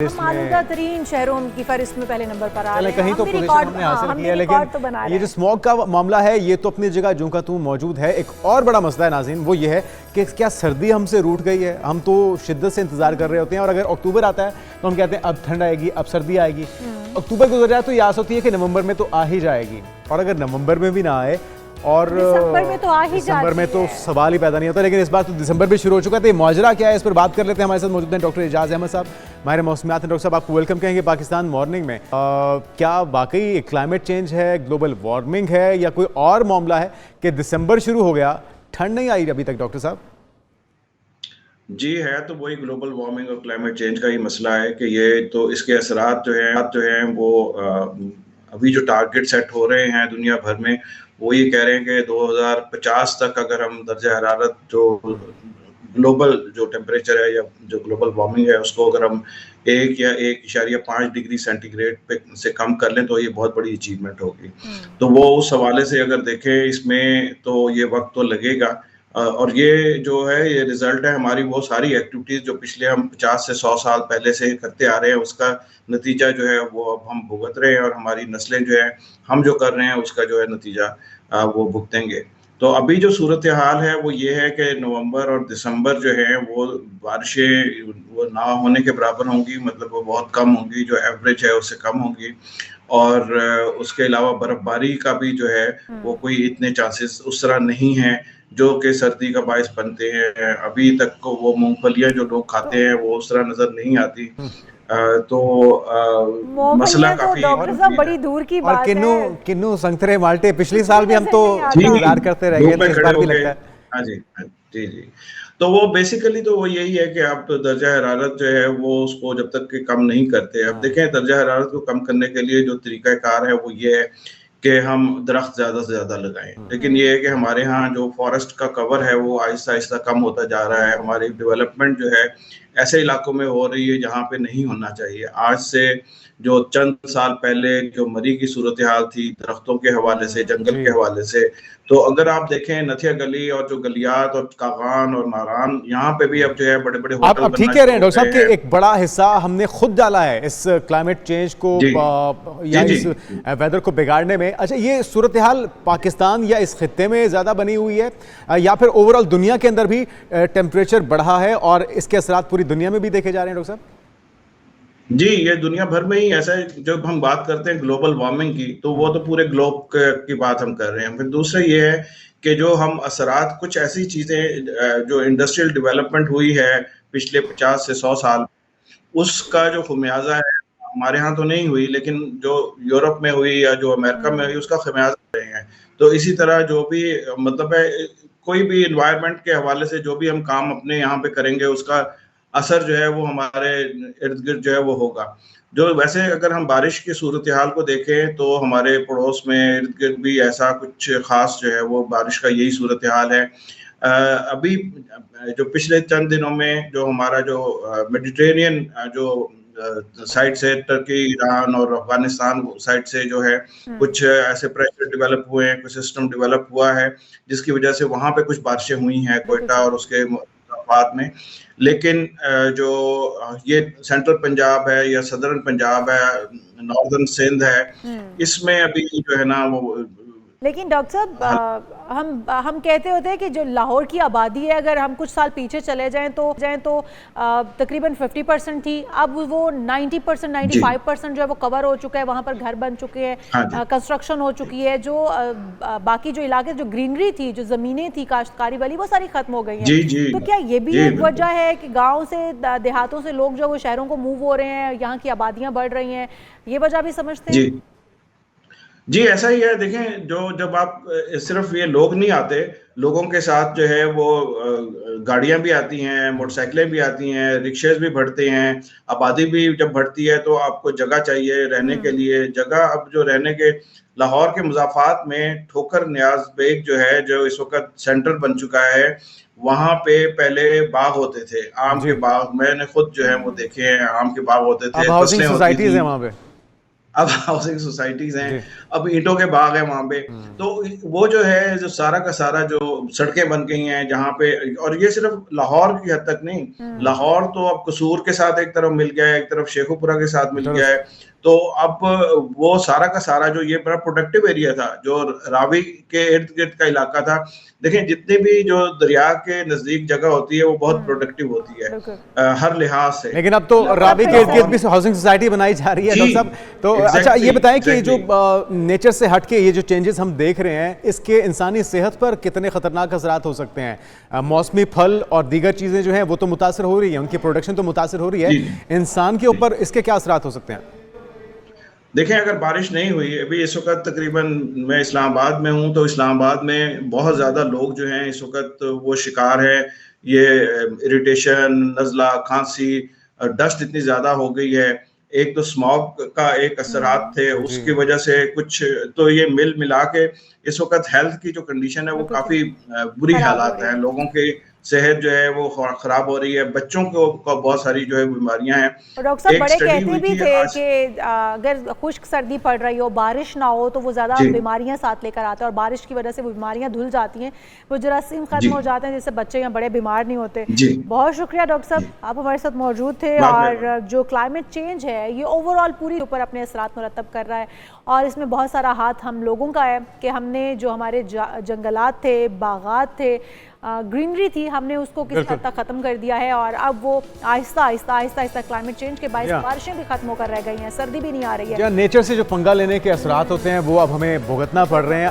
हम आलूदा तरीन शहरों की फहरिस्त में पहले नंबर पर आ रहे हैं। कहीं तो पोजीशन हमने हासिल की है, लेकिन ये जो स्मॉग का मामला है ये तो अपनी जगह जो का तू मौजूद है। एक और बड़ा मसला है नाज़रीन, वो ये है कि क्या सर्दी हमसे रूठ गई है। हम तो शिद्दत से इंतजार कर रहे होते हैं और अगर अक्टूबर आता है तो हम कहते हैं अब ठंड आएगी, अब सर्दी आएगी। अक्टूबर गुजर जाए तो ये आस होती है कि नवंबर में तो आ ही जाएगी, और अगर नवंबर में भी ना आए और दिसंबर में तो आ ही दिसंबर में तो सवाल ही पैदा नहीं होता। लेकिन इस बार तो दिसंबर भी शुरू हो चुका था। ये माजरा क्या है, इस पर बात कर लेते हैं। हमारे साथ मौजूद हैं डॉक्टर एजाज अहमद साहब, माहिर मौसमियात हैं। डॉक्टर साहब, आपको वेलकम कहेंगे पाकिस्तान मॉर्निंग में। क्या वाकई क्लाइमेट चेंज है, ग्लोबल वार्मिंग है, या कोई और मामला है कि दिसंबर शुरू हो गया, ठंड नहीं आई अभी तक? डॉक्टर साहब जी है, तो वही ग्लोबल वार्मिंग और क्लाइमेट चेंज का ही मसला है कि ये तो इसके असरात जो हैं वो अभी जो टारगेट सेट हो रहे हैं दुनिया भर में, वो ये कह रहे हैं कि 2050 तक अगर हम दर्जा हरारत जो ग्लोबल जो टेम्परेचर है या जो ग्लोबल वार्मिंग है उसको अगर हम 1 या 1.5 डिग्री सेंटीग्रेड पे से कम कर लें तो ये बहुत बड़ी अचीवमेंट होगी। तो वो उस हवाले से अगर देखें इसमें तो ये वक्त तो लगेगा, और ये जो है ये रिजल्ट है हमारी वो सारी एक्टिविटीज जो पिछले हम 50 से 100 साल पहले से करते आ रहे हैं, उसका नतीजा जो है वो अब हम भुगत रहे हैं, और हमारी नस्लें जो है हम जो कर रहे हैं उसका जो है नतीजा वो भुगतेंगे। तो अभी जो सूरत हाल है वो ये है कि नवंबर और दिसंबर जो है वो बारिशें वो ना होने के बराबर होंगी, मतलब वो बहुत कम होंगी, जो एवरेज है उससे कम होंगी। और उसके अलावा बर्फबारी का भी जो है वो कोई इतने चांसेस उस तरह नहीं है जो कि सर्दी का बायस बनते हैं। अभी तक को वो मूंगफलियां जो लोग खाते हैं वो उस तरह नजर नहीं आती। तो मसला काफी डॉक्टर साहब बड़ी दूर की बात है। और किन्नू संतरे माल्टे पिछले साल भी हम तो इंतजार करते रह गए थे, इस बार भी लगता है। हाँ जी, जी जी। तो वो बेसिकली तो वो यही है कि आप दर्जा हरारत जो है वो उसको जब तक कि कम नहीं करते। अब देखें, दर्जा हरारत को कम करने के लिए जो तरीकाकार है वो ये है कि हम दरख्त ज्यादा से ज्यादा लगाएं। लेकिन ये है कि हमारे यहाँ जो फॉरेस्ट का कवर है वो आहिस्ता आहिस्ता कम होता जा रहा है। हमारी डेवलपमेंट जो है ऐसे इलाकों में हो रही है जहाँ पे नहीं होना चाहिए। आज से जो चंद साल पहले जो मरी की सूरत हाल थी दरख्तों के हवाले से, जंगल के हवाले से, तो अगर आप देखें नथिया गली और जो गलियात और कागान और नारान, यहाँ पे भी अब जो है बड़े बड़े होटल आप ठीक कह रहे हैं डॉक्टर साहब कि एक बड़ा हिस्सा हमने खुद डाला है इस क्लाइमेट चेंज को या इस वेदर को बिगाड़ने में। अच्छा, ये सूरत हाल पाकिस्तान या इस खित्ते में ज़्यादा बनी हुई है या फिर ओवरऑल दुनिया के अंदर भी टेम्परेचर बढ़ा है और इसके असरात पूरी दुनिया में भी देखे जा रहे हैं डॉक्टर साहब? जी, ये दुनिया भर में ही ऐसा है। जब हम बात करते हैं ग्लोबल वार्मिंग की तो वो तो पूरे ग्लोब की बात हम कर रहे हैं। फिर दूसरा ये है कि जो हम असरात, कुछ ऐसी चीजें जो इंडस्ट्रियल डेवलपमेंट हुई है पिछले 50 से 100 साल, उसका जो खमियाजा है हमारे यहाँ तो नहीं हुई, लेकिन जो यूरोप में हुई या जो अमेरिका में हुई उसका खमियाजा रहे हैं। तो इसी तरह जो भी मतलब है, कोई भी इन्वायरमेंट के हवाले से जो भी हम काम अपने यहाँ पे करेंगे उसका असर जो है वो हमारे इर्द गिर्द जो है वो होगा। जो वैसे अगर हम बारिश की सूरत हाल को देखें तो हमारे पड़ोस में इर्द गिर्द भी ऐसा कुछ खास जो है वो बारिश का यही सूरत हाल है। अभी जो पिछले चंद दिनों में जो हमारा जो मेडिटेरेनियन जो साइड से, टर्की, ईरान और अफगानिस्तान साइड से जो है कुछ ऐसे प्रेशर डेवलप हुए हैं, कुछ सिस्टम डेवलप हुआ है जिसकी वजह से वहां पे कुछ बारिशें हुई हैं कोयटा और उसके बाद में। लेकिन जो ये सेंट्रल पंजाब है या सदर्न पंजाब है, नॉर्दर्न सिंध है, इसमें अभी जो है ना वो। लेकिन डॉक्टर साहब हम कहते होते हैं कि जो लाहौर की आबादी है, अगर हम कुछ साल पीछे चले जाएं तो तकरीबन 50% थी। अब वो 90%, 95% जो है वो कवर हो चुका है। वहाँ पर घर बन चुके हैं, कंस्ट्रक्शन हो चुकी है। जो बाकी जो इलाके जो ग्रीनरी थी, जो ज़मीनें थी काश्तकारी वाली, वो सारी खत्म हो गई हैं। तो क्या ये भी एक वजह है कि गाँव से, देहातों से लोग जो वो शहरों को मूव हो रहे हैं, यहाँ की आबादियाँ बढ़ रही हैं, ये वजह भी समझते हैं? जी, ऐसा ही है। देखें, जो जब आप सिर्फ ये लोग नहीं आते, लोगों के साथ जो है वो गाड़ियां भी आती हैं, मोटरसाइकिलें भी आती हैं, रिक्शेज भी बढ़ते हैं, आबादी भी जब बढ़ती है तो आपको जगह चाहिए रहने के लिए। जगह अब जो रहने के लाहौर के मुज़ाफ़ात में ठोकर नियाज बेग जो है, जो इस वक्त सेंटर बन चुका है, वहां पे पहले बाग होते थे, आम के बाग। मैंने खुद जो है वो देखे हैं, आम के बाग होते थे, फसलें होती थी। अब हाउसिंग सोसाइटीज हैं, अब ईंटों के बाग हैं वहां पे। तो वो जो है जो सारा का सारा जो सड़कें बन गई हैं जहाँ पे, और ये सिर्फ लाहौर की हद तक नहीं, लाहौर तो अब कसूर के साथ एक तरफ मिल गया है, एक तरफ शेखुपुरा के साथ मिल गया है। तो अब वो सारा का सारा जो ये बड़ा प्रोडक्टिव एरिया था, जो रावी के इर्द गिर्द का इलाका था, देखें जितनी भी जो दरिया के नजदीक जगह होती है वो बहुत प्रोडक्टिव होती है हर लिहाज से। लेकिन अब तो रावी के इर्द गिर्द भी हाउसिंग सोसाइटी बनाई जा रही है डॉक्टर साहब। तो अच्छा ये बताएं कि जो नेचर से हटके ये जो चेंजेस हम देख रहे हैं, इसके इंसानी सेहत पर कितने खतरनाक असरात हो सकते हैं? मौसमी फल और दीगर चीजें जो हैं वो तो मुतासर हो रही हैं, उनकी प्रोडक्शन तो मुतासर हो रही है, इंसान के ऊपर इसके क्या असरात हो सकते हैं? देखें अगर बारिश नहीं हुई, अभी इस वक्त तकरीबन मैं इस्लामाबाद में हूं, तो इस्लामाबाद में बहुत ज़्यादा लोग जो हैं इस वक्त वो शिकार है ये इरिटेशन, नज़ला, खांसी, डस्ट इतनी ज़्यादा हो गई है। एक तो स्मॉग का एक असरात थे, उसकी वजह से कुछ तो ये मिला के इस वक्त हेल्थ की जो कंडीशन है वो काफ़ी बुरी हालात है, लोगों के सेहत जो है वो खराब हो रही है, बच्चों को बहुत सारी जो है बीमारियां हैं। डॉक्टर साहब बड़े कहते भी थे कि अगर खुश्क सर्दी पड़ रही हो, बारिश ना हो, तो वो ज़्यादा बीमारियां साथ लेकर आते हैं और बारिश की वजह से वो बीमारियां धुल जाती हैं, वो जरासीम खत्म हो जाते हैं, जिससे बच्चे या बड़े बीमार नहीं होते। बहुत शुक्रिया डॉक्टर साहब, आप हमारे साथ मौजूद थे। और जो क्लाइमेट चेंज है ये ओवरऑल पूरी ऊपर अपने असरात मुरतब कर रहा है और इसमें बहुत सारा हाथ हम लोगों का है कि हमने जो हमारे जंगलात थे, बागात थे, ग्रीनरी थी, हमने उसको किस हद तक खत्म कर दिया है। और अब वो आहिस्ता आहिस्ता क्लाइमेट चेंज के बायस बारिशें भी खत्म होकर रह गई हैं, सर्दी भी नहीं आ रही है। नेचर से जो पंगा लेने के असरात होते हैं वो अब हमें भुगतना पड़ रहे हैं।